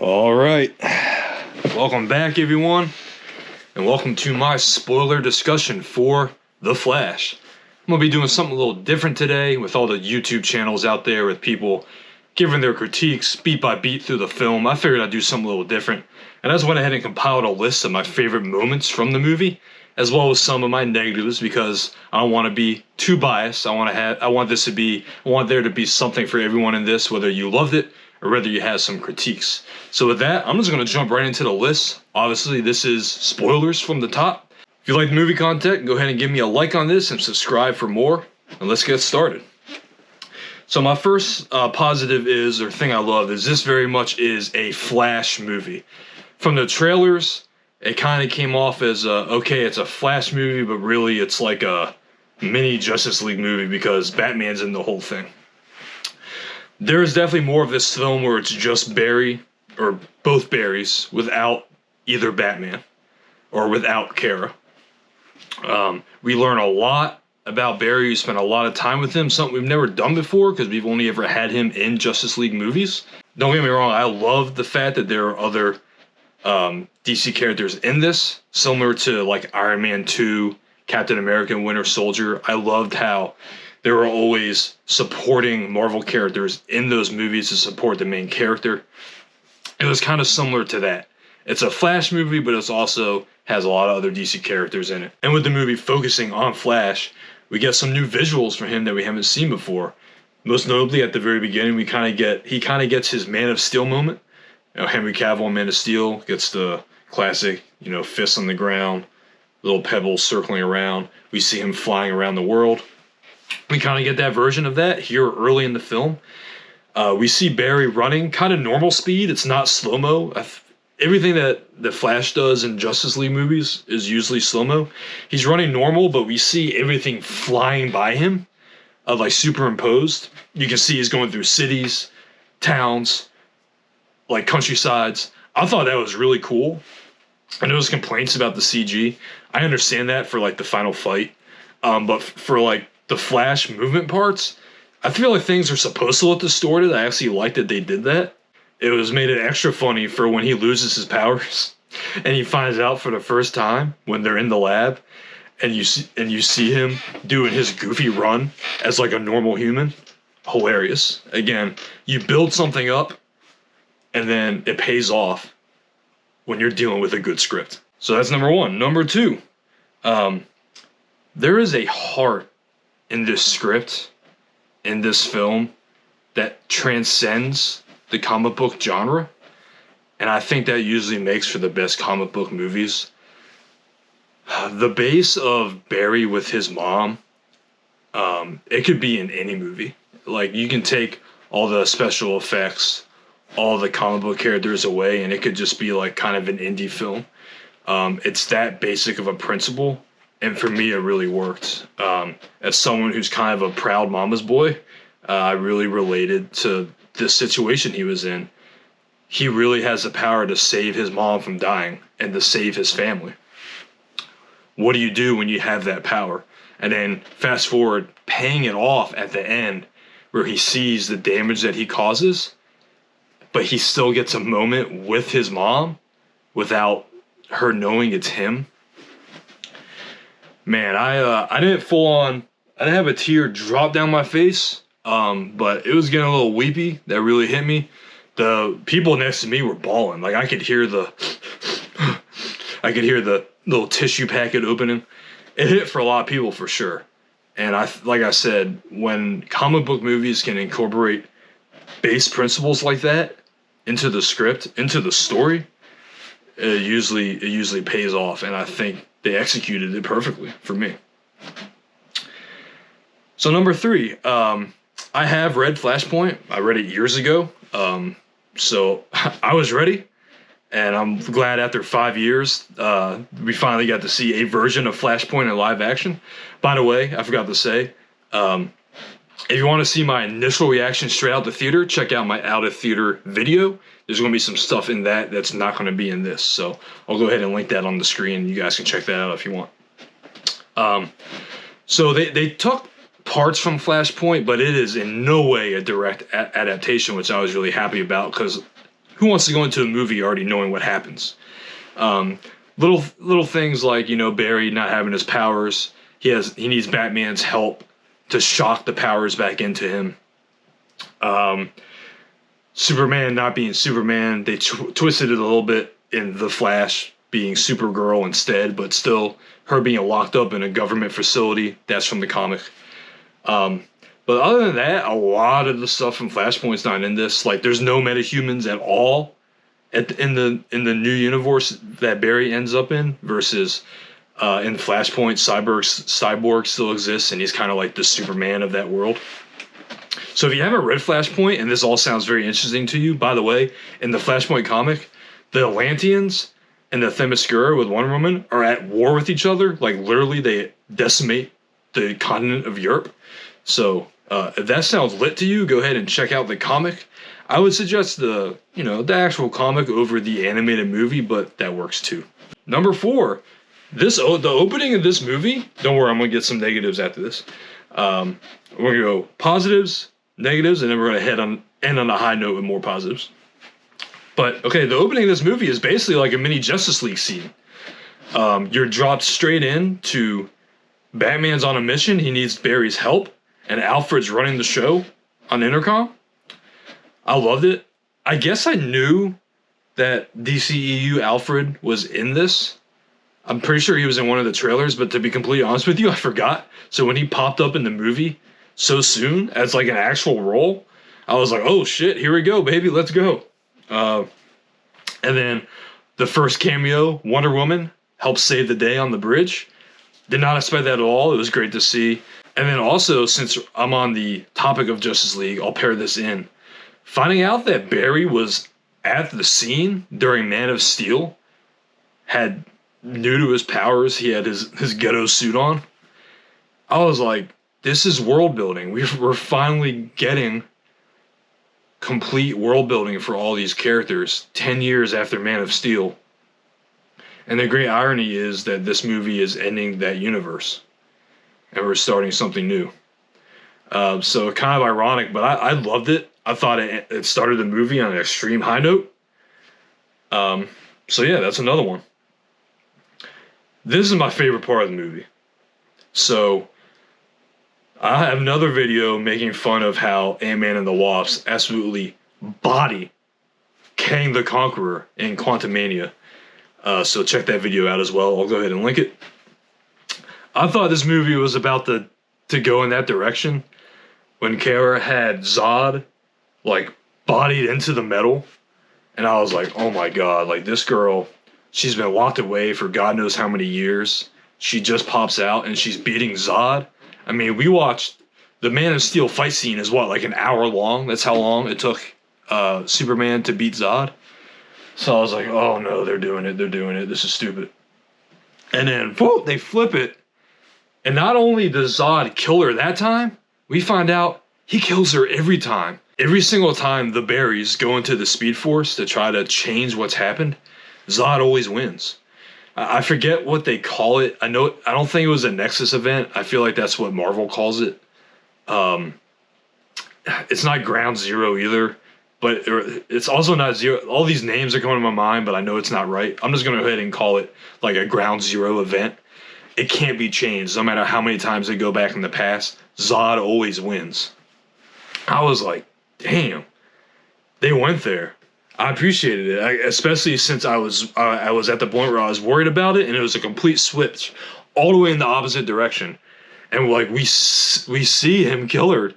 All right, welcome back everyone, and welcome to my spoiler discussion for The Flash. I'm going to be doing something a little different today with all the YouTube channels out there with people giving their critiques beat by beat through the film. I figured I'd do something a little different, and I just went ahead and compiled a list of my favorite moments from the movie, as well as some of my negatives, because I don't want to be too biased. I want there to be something for everyone in this, whether you loved it or whether you have some critiques. So with that, I'm just going to jump right into the list. Obviously, this is spoilers from the top. If you like the movie content, go ahead and give me a like on this and subscribe for more, and let's get started. So my first positive is, or thing I love, is this very much is a Flash movie. From the trailers, it kind of came off as, okay, it's a Flash movie, but really it's like a mini Justice League movie because Batman's in the whole thing. There's definitely more of this film where it's just Barry, or both Barrys, without either Batman, or without Kara. We learn a lot about Barry. We spend a lot of time with him, something we've never done before because we've only ever had him in Justice League movies. Don't get me wrong, I love the fact that there are other DC characters in this, similar to like Iron Man 2, Captain America, and Winter Soldier. I loved how there were always supporting Marvel characters in those movies to support the main character. It was kind of similar to that. It's a Flash movie, but it also has a lot of other DC characters in it. And with the movie focusing on Flash, we get some new visuals from him that we haven't seen before. Most notably, at the very beginning, he kind of gets his Man of Steel moment. You know, Henry Cavill, Man of Steel, gets the classic, fists on the ground, little pebbles circling around. We see him flying around the world. We kind of get that version of that here early in the film. We see Barry running kind of normal speed. It's not slow-mo. Everything that the Flash does in Justice League movies is usually slow-mo. He's running normal, but we see everything flying by him, like superimposed. You can see he's going through cities, towns, like countrysides. I thought that was really cool. I know there's complaints about the CG. I understand that for like the final fight. But for like the Flash movement parts, I feel like things are supposed to look distorted. I actually like that they did that. It was made it extra funny for when he loses his powers and he finds out for the first time when they're in the lab, and you see him doing his goofy run as like a normal human. Hilarious. Again, you build something up and then it pays off when you're dealing with a good script. So that's number one. Number two, there is a heart in this script, in this film, that transcends the comic book genre, and I think that usually makes for the best comic book movies. The base of Barry with his mom, it could be in any movie. Like, you can take all the special effects, all the comic book characters away, and it could just be like kind of an indie film. It's that basic of a principle. And for me, it really worked. As someone who's kind of a proud mama's boy, I really related to this situation he was in. He really has the power to save his mom from dying and to save his family. What do you do when you have that power? And then fast forward, paying it off at the end, where he sees the damage that he causes, but he still gets a moment with his mom without her knowing it's him. Man, I didn't have a tear drop down my face, but it was getting a little weepy. That really hit me. The people next to me were bawling. Like, I could hear the little tissue packet opening. It hit for a lot of people for sure. And like I said, when comic book movies can incorporate base principles like that into the script, into the story, it usually pays off, and I think they executed it perfectly for me. So number three, I have read Flashpoint. I read it years ago, so I was ready, and I'm glad after 5 years we finally got to see a version of Flashpoint in live action. By the way, I forgot to say, if you want to see my initial reaction straight out the theater, check out my out of theater video. There's going to be some stuff in that that's not going to be in this. So I'll go ahead and link that on the screen. You guys can check that out if you want. So they took parts from Flashpoint, but it is in no way a direct adaptation, which I was really happy about, because who wants to go into a movie already knowing what happens? Little things like, you know, Barry not having his powers. He needs Batman's help to shock the powers back into him. Superman not being Superman. They twisted it a little bit in The Flash being Supergirl instead, but still her being locked up in a government facility. That's from the comic. But other than that, a lot of the stuff from Flashpoint's not in this. Like, there's no metahumans at all in the new universe that Barry ends up in, versus in Flashpoint, Cyborg still exists, and he's kind of like the Superman of that world. So if you haven't read Flashpoint, and this all sounds very interesting to you, by the way, in the Flashpoint comic, the Atlanteans and the Themyscira with Wonder Woman are at war with each other. Like, literally, they decimate the continent of Europe. So if that sounds lit to you, go ahead and check out the comic. I would suggest the actual comic over the animated movie, but that works too. Number 4, the opening of this movie. Don't worry, I'm gonna get some negatives after this. We're gonna go positives, negatives, and then we're gonna end on a high note with more positives. But okay, the opening of this movie is basically like a mini Justice League scene. You're dropped straight in to Batman's on a mission. He needs Barry's help, and Alfred's running the show on intercom. I loved it. I guess I knew that DCEU Alfred was in this. I'm pretty sure he was in one of the trailers, but to be completely honest with you, I forgot. So when he popped up in the movie so soon as like an actual role, I was like, oh shit, here we go, baby, let's go. And then the first cameo, Wonder Woman, helps save the day on the bridge. Did not expect that at all. It was great to see. And then also, since I'm on the topic of Justice League, I'll pair this in. Finding out that Barry was at the scene during Man of Steel, had new to his powers, he had his ghetto suit on. I was like, this is world building. We're finally getting complete world building for all these characters 10 years after Man of Steel. And the great irony is that this movie is ending that universe, and we're starting something new. So kind of ironic, but I loved it. I thought it started the movie on an extreme high note. So yeah, that's another one. This is my favorite part of the movie. So I have another video making fun of how Ant-Man and the Wasp absolutely body Kang the Conqueror in Quantumania. So check that video out as well. I'll go ahead and link it. I thought this movie was about to go in that direction when Kara had Zod like bodied into the metal, and I was like, oh my god, like this girl, she's been locked away for God knows how many years. She just pops out and she's beating Zod. I mean, we watched the Man of Steel fight scene is what, like an hour long? That's how long it took Superman to beat Zod. So I was like, oh no, they're doing it, this is stupid. And then, whoop, they flip it. And not only does Zod kill her that time, we find out he kills her every time. Every single time the Barrys go into the Speed Force to try to change what's happened, Zod always wins. I forget what they call it. I don't think it was a Nexus event. I feel like that's what Marvel calls it. It's not Ground Zero either, but it's also not Zero. All these names are coming to my mind, but I know it's not right. I'm just going to go ahead and call it like a Ground Zero event. It can't be changed. No matter how many times they go back in the past, Zod always wins. I was like, damn, they went there. I appreciated it, especially since I was at the point where I was worried about it, and it was a complete switch, all the way in the opposite direction. And like we see him kill her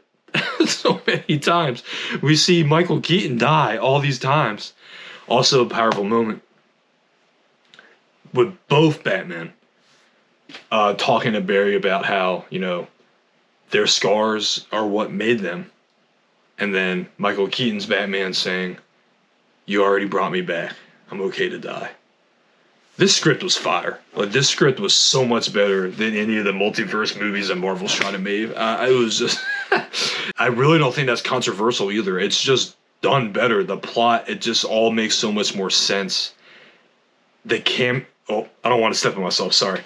so many times. We see Michael Keaton die all these times. Also a powerful moment with both Batmen talking to Barry about how, you know, their scars are what made them. And then Michael Keaton's Batman saying, you already brought me back. I'm okay to die. This script was fire. Like, this script was so much better than any of the multiverse movies that Marvel's trying to make. It was just... I really don't think that's controversial either. It's just done better. The plot, it just all makes so much more sense. Oh, I don't want to step on myself, sorry.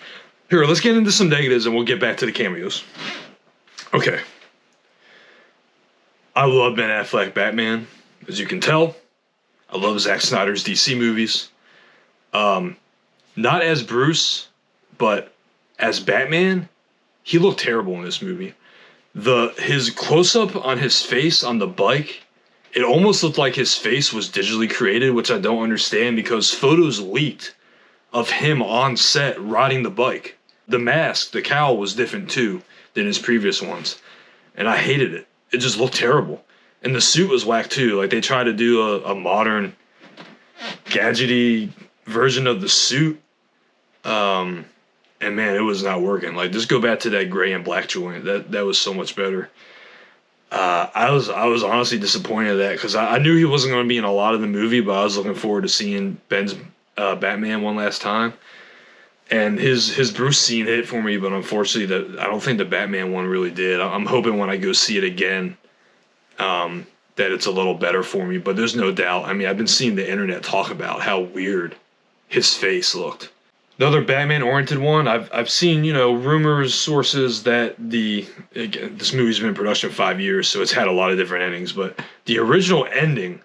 Here, let's get into some negatives and we'll get back to the cameos. Okay. I love Ben Affleck Batman, as you can tell. I love Zack Snyder's DC movies. Not as Bruce, but as Batman, he looked terrible in this movie. His close-up on his face on the bike, it almost looked like his face was digitally created, which I don't understand because photos leaked of him on set riding the bike. The mask, the cowl was different too than his previous ones. And I hated it. It just looked terrible. And the suit was whack too. Like they tried to do a modern, gadgety version of the suit. And man, it was not working. Like just go back to that gray and black joint. That was so much better. I was honestly disappointed in that because I knew he wasn't going to be in a lot of the movie, but I was looking forward to seeing Ben's Batman one last time. And his Bruce scene hit for me, but unfortunately, I don't think the Batman one really did. I'm hoping when I go see it again, that it's a little better for me. But there's no doubt. I mean, I've been seeing the internet talk about how weird his face looked. The other Batman-oriented one, I've seen, rumors, sources that this movie's been in production 5 years, so it's had a lot of different endings, but the original ending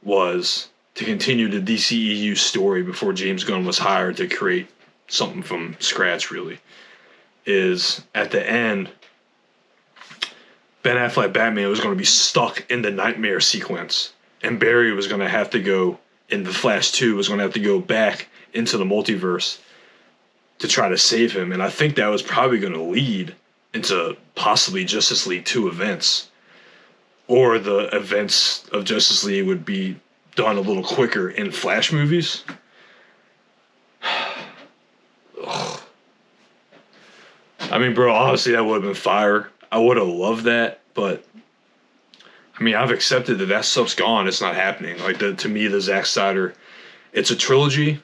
was to continue the DCEU story before James Gunn was hired to create something from scratch, really, is at the end, Ben Affleck Batman was going to be stuck in the nightmare sequence, and Barry was going to have to go, in The Flash 2, was going to have to go back into the multiverse to try to save him. And I think that was probably going to lead into possibly Justice League 2 events. Or the events of Justice League would be done a little quicker in Flash movies. I mean, bro, honestly, that would have been fire. I would have loved that, but I mean, I've accepted that stuff's gone. It's not happening. Like, to me, the Zack Snyder, it's a trilogy.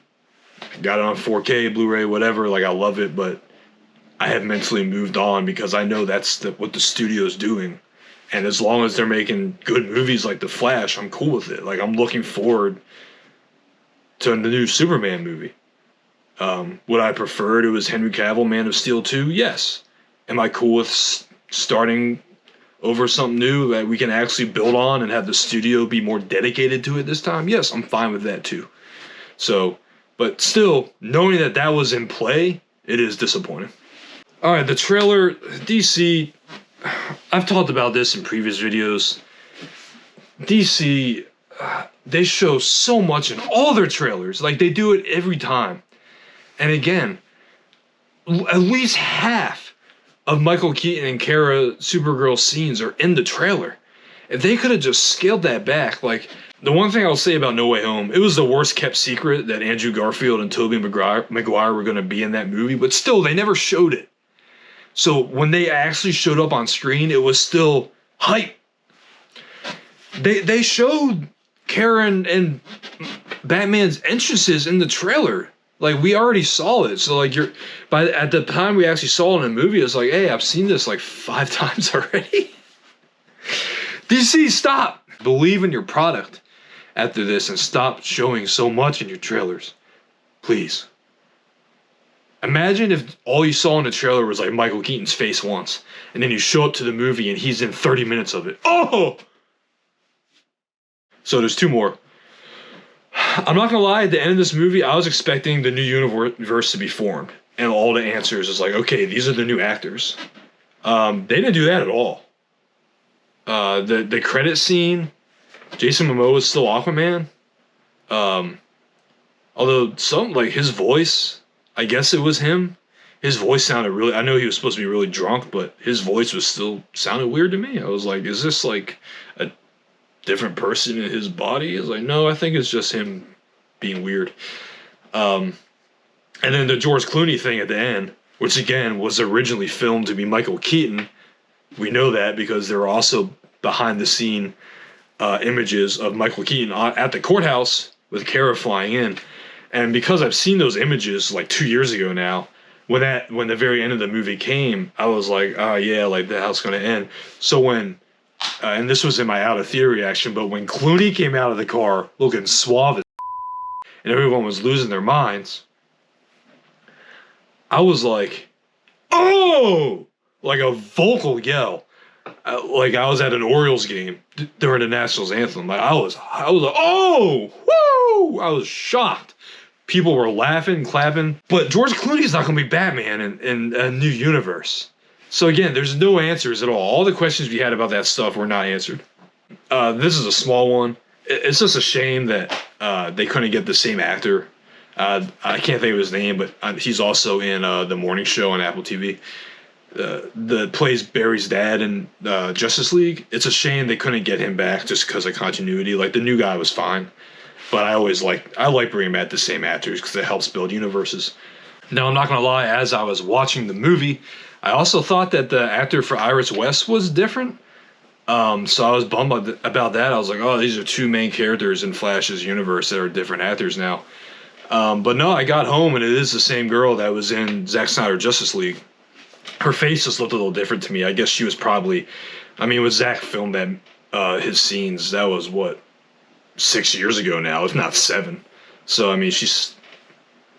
Got it on 4K, Blu-ray, whatever. Like, I love it, but I have mentally moved on because I know that's what the studio's doing. And as long as they're making good movies like The Flash, I'm cool with it. Like, I'm looking forward to the new Superman movie. Would I prefer it was Henry Cavill, Man of Steel 2? Yes. Am I cool with starting over something new that we can actually build on and have the studio be more dedicated to it this time? Yes, I'm fine with that too. So, but still, knowing that was in play, it is disappointing. All right, the trailer, DC, I've talked about this in previous videos. DC, they show so much in all their trailers. Like, they do it every time. And again, at least half of Michael Keaton and Kara Supergirl scenes are in the trailer. If they could have just scaled that back, like, the one thing I'll say about No Way Home, it was the worst kept secret that Andrew Garfield and Tobey Maguire were going to be in that movie, but still, they never showed it. So when they actually showed up on screen, it was still hype. They showed Karen and Batman's entrances in the trailer. Like, we already saw it. So, like, at the time we actually saw it in a movie, it's like, hey, I've seen this like 5 times already. DC, stop. Believe in your product after this and stop showing so much in your trailers. Please. Imagine if all you saw in the trailer was like Michael Keaton's face once, and then you show up to the movie and he's in 30 minutes of it. Oh! So there's 2 more. I'm not gonna lie, at the end of this movie, I was expecting the new universe to be formed. And all the answers is like, okay, these are the new actors. They didn't do that at all. The credit scene, Jason Momoa is still Aquaman. Although his voice, I guess it was him. His voice sounded really, I know he was supposed to be really drunk, but his voice sounded weird to me. I was like, is this like a different person in his body? I was like, no, I think it's just him being weird. And then the George Clooney thing at the end, which again was originally filmed to be Michael Keaton. We know that because there are also behind the scene images of Michael Keaton at the courthouse with Kara flying in. And because I've seen those images like 2 years ago now, when the very end of the movie came, I was like, oh yeah, like that's how it's going to end. So when, and this was in my out of theater reaction, but when Clooney came out of the car looking suave as and everyone was losing their minds, I was like, oh, like a vocal yell. Like I was at an Orioles game during the Nationals anthem. Like I was like, oh, woo! I was shocked. People were laughing, clapping. But George Clooney's not going to be Batman in a new universe. So again, there's no answers at all. All the questions we had about that stuff were not answered. This is a small one. It's just a shame that they couldn't get the same actor. I can't think of his name, but he's also in the morning show on Apple TV. That plays Barry's dad in Justice League. It's a shame they couldn't get him back just because of continuity. Like the new guy was fine, but I like bringing back the same actors because it helps build universes. Now I'm not gonna lie, as I was watching the movie, I also thought that the actor for Iris West was different. So I was bummed about that. I was like, oh, these are two main characters in Flash's universe that are different actors now. But no, I got home and it is the same girl that was in Zack Snyder Justice League. Her face just looked a little different to me. I guess she was probably, when Zack filmed that his scenes, that was 6 years ago now, if not 7. So she's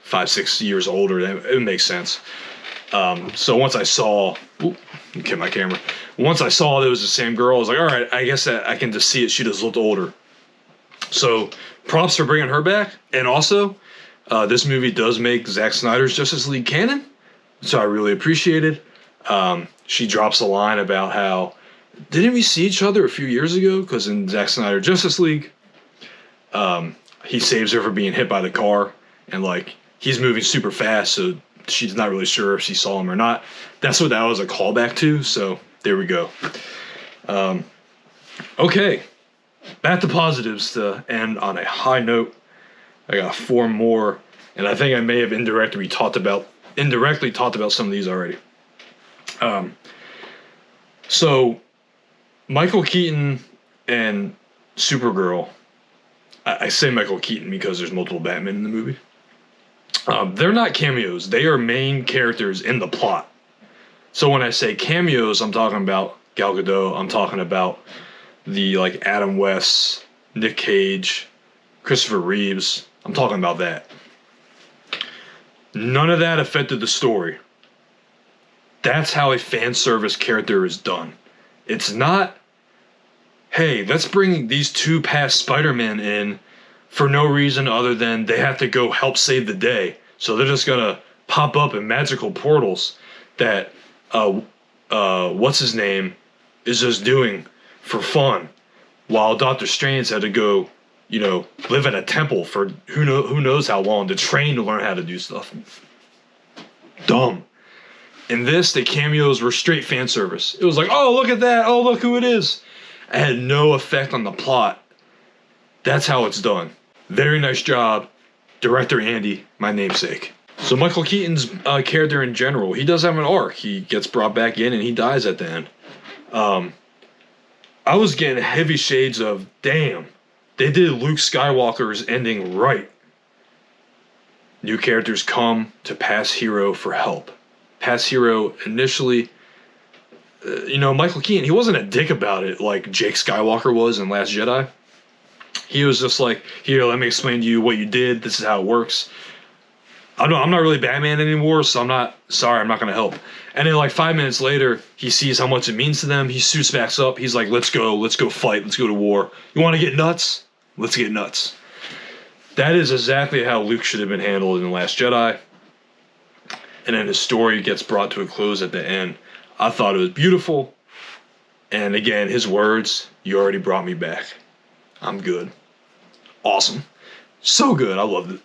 5-6 years older. It makes sense. So once I saw, get my camera. Once I saw that it was the same girl, I was like, all right, I guess that I can just see it. She just looked older. So props for bringing her back. And also, this movie does make Zack Snyder's Justice League canon. So I really appreciate it. She drops a line about how, didn't we see each other a few years ago? Because in Zack Snyder Justice League, he saves her from being hit by the car. And he's moving super fast, so she's not really sure if she saw him or not. That's what that was a callback to. So there we go. Okay. Back to positives to end on a high note. I got 4 more. And I think I may have indirectly talked about some of these already. So Michael Keaton and Supergirl. I say Michael Keaton because there's multiple Batman in the movie. They're not cameos. They are main characters in the plot. So when I say cameos, I'm talking about Gal Gadot. I'm talking about the Adam West, Nick Cage, Christopher Reeves. I'm talking about that. None of that affected the story. That's how a fan service character is done. It's not, hey, let's bring these 2 past Spider-Men in for no reason other than they have to go help save the day. So they're just gonna pop up in magical portals that what's his name is just doing for fun, while Doctor Strange had to go, live at a temple for who knows how long to train to learn how to do stuff. Dumb. In this, the cameos were straight fan service. It was like, oh, look at that. Oh, look who it is. It had no effect on the plot. That's how it's done. Very nice job, director Andy, my namesake. So Michael Keaton's character in general, he does have an arc. He gets brought back in and he dies at the end. I was getting heavy shades of, damn, they did Luke Skywalker's ending right. New characters come to past hero for help. Past hero initially, Michael Keaton, he wasn't a dick about it like Jake Skywalker was in Last Jedi. He was just like, here, let me explain to you what you did. This is how it works. I'm not really Batman anymore, so I'm not going to help. And then 5 minutes later, he sees how much it means to them. He suits back up. He's like, let's go fight. Let's go to war. You want to get nuts? Let's get nuts. That is exactly how Luke should have been handled in The Last Jedi. And then his story gets brought to a close at the end. I thought it was beautiful. And again, his words, you already brought me back. I'm good. Awesome. So good. I loved it.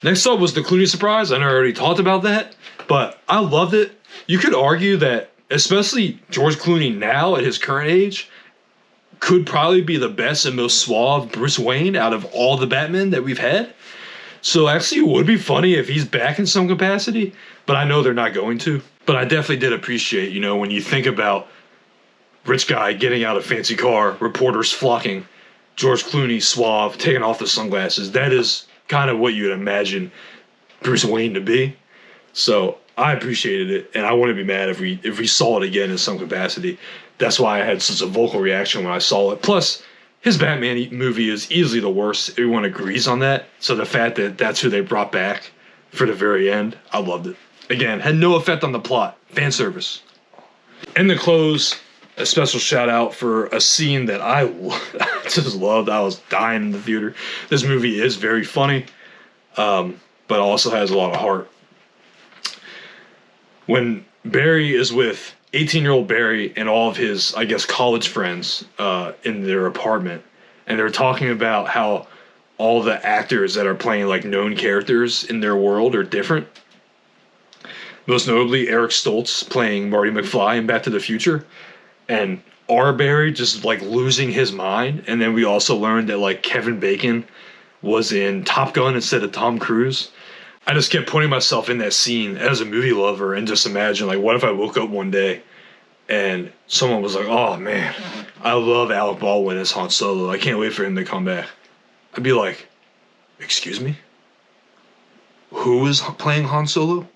Next up was the Clooney surprise. I know I already talked about that, but I loved it. You could argue that, especially George Clooney now at his current age, could probably be the best and most suave Bruce Wayne out of all the Batmen that we've had. So actually it would be funny if he's back in some capacity, but I know they're not going to. But I definitely did appreciate, when you think about rich guy getting out a fancy car, reporters flocking, George Clooney suave, taking off the sunglasses. That is kind of what you would imagine Bruce Wayne to be. So I appreciated it, and I wouldn't be mad if we saw it again in some capacity. That's why I had such a vocal reaction when I saw it. Plus, his Batman movie is easily the worst. Everyone agrees on that. So the fact that that's who they brought back for the very end, I loved it. Again, had no effect on the plot. Fan service. In the close, a special shout out for a scene that I just loved. I was dying in the theater. This movie is very funny, but also has a lot of heart. When Barry is with 18-year-old Barry and all of his, I guess, college friends in their apartment, and they're talking about how all the actors that are playing like known characters in their world are different. Most notably, Eric Stoltz playing Marty McFly in Back to the Future, and our Barry just like losing his mind. And then we also learned that like Kevin Bacon was in Top Gun instead of Tom Cruise. I just kept putting myself in that scene as a movie lover and just imagine, like, what if I woke up one day and someone was like, oh man, I love Alec Baldwin as Han Solo. I can't wait for him to come back. I'd be like, excuse me? Who is playing Han Solo?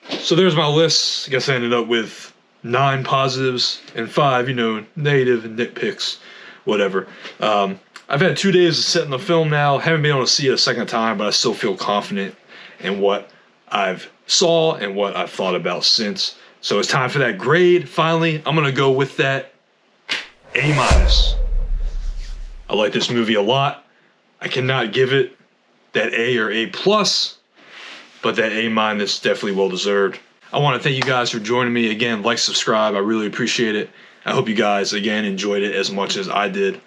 So there's my list. I guess I ended up with 9 positives and 5, negative and nitpicks, whatever. I've had 2 days to sit in the film now. Haven't been able to see it a second time, but I still feel confident in what I've saw and what I've thought about since. So it's time for that grade. Finally, I'm going to go with that A-. I like this movie a lot. I cannot give it that A or A+, but that A- definitely well deserved. I want to thank you guys for joining me again. Like, subscribe. I really appreciate it. I hope you guys, again, enjoyed it as much as I did.